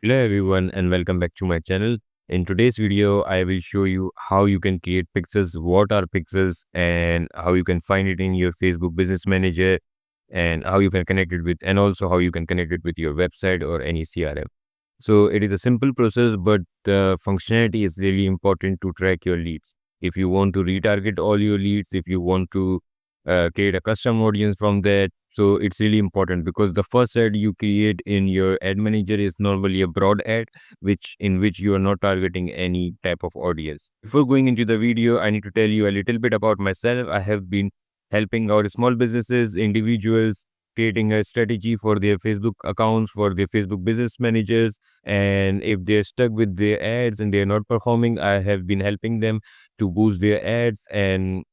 Hello everyone and welcome back to my channel. In today's video, I will show you how you can create pixels, what are pixels and how you can find it in your Facebook Business Manager and how you can connect it with and also how you can connect it with your website or any CRM. So it is a simple process, but the functionality is really important to track your leads. If you want to retarget all your leads, if you want to create a custom audience from that, so it's really important because the first ad you create in your ad manager is normally a broad ad, which you are not targeting any type of audience. Before going into the video, I need to tell you a little bit about myself. I have been helping out small businesses, individuals, creating a strategy for their Facebook accounts, for their Facebook business managers. And if they're stuck with their ads and they're not performing, I have been helping them to boost their ads and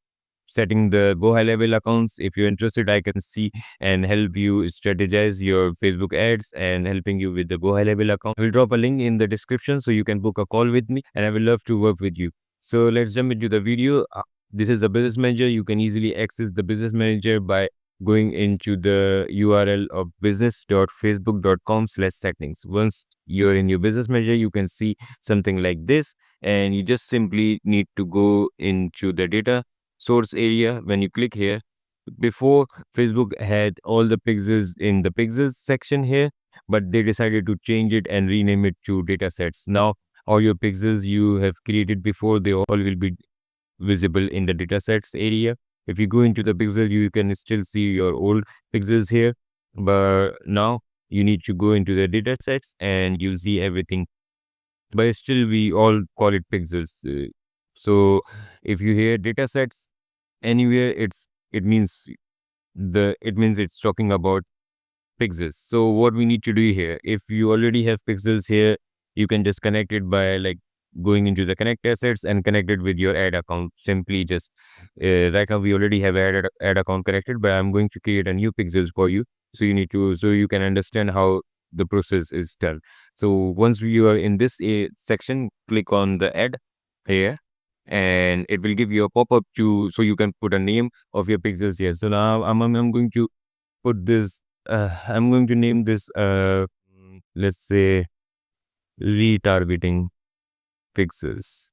setting the go high level accounts. If you're interested, I can see and help you strategize your Facebook ads and helping you with the go high level account. I will drop a link in the description so you can book a call with me and I will love to work with you. So let's jump into the video. This is the business manager. You can easily access the business manager by going into the URL of business.facebook.com/settings. Once you're in your business manager, you can see something like this and you just simply need to go into the data source area. When you click here, before Facebook had all the pixels in the pixels section here, but they decided to change it and rename it to datasets. Now all your pixels you have created before, they all will be visible in the datasets area. If you go into the pixel, you can still see your old pixels here, but now you need to go into the datasets and you'll see everything, but still we all call it pixels. So if you hear datasets anywhere, it means it's talking about pixels. So what we need to do here, if you already have pixels here, you can just connect it by like going into the connect assets and connect it with your ad account. Simply just right now we already have ad account connected, but I'm going to create a new pixels for you. So you can understand how the process is done. So once you are in this section, click on the ad here and it will give you a pop-up to so you can put a name of your pixels here. So now I'm going to put this I'm going to name this let's say retargeting pixels.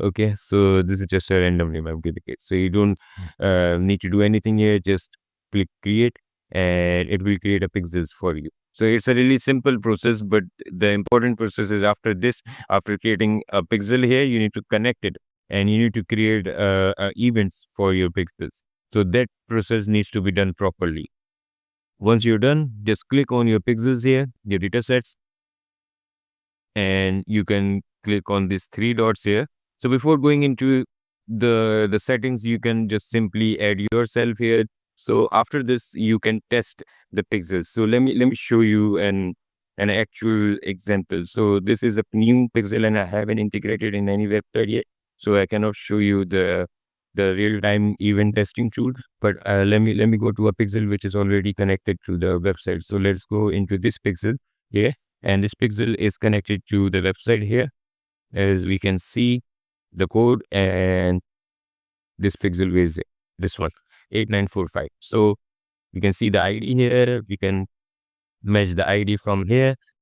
Okay, so this is just a random name I'm giving it. So you don't need to do anything here, just click create and it will create a pixels for you. So it's a really simple process, but the important process is after this, after creating a pixel here, you need to connect it and you need to create events for your pixels. So that process needs to be done properly. Once you're done, just click on your pixels here, your datasets, and you can click on these three dots here. So before going into the settings, you can just simply add yourself here. So after this, you can test the pixels. So let me show you an actual example. So this is a new pixel and I haven't integrated in any website yet. So I cannot show you the real-time event testing tool. But let me go to a pixel which is already connected to the website. So let's go into this pixel here, and this pixel is connected to the website here. As we can see the code, and this pixel is this one 8945. So we can see the ID here. We can match the ID from here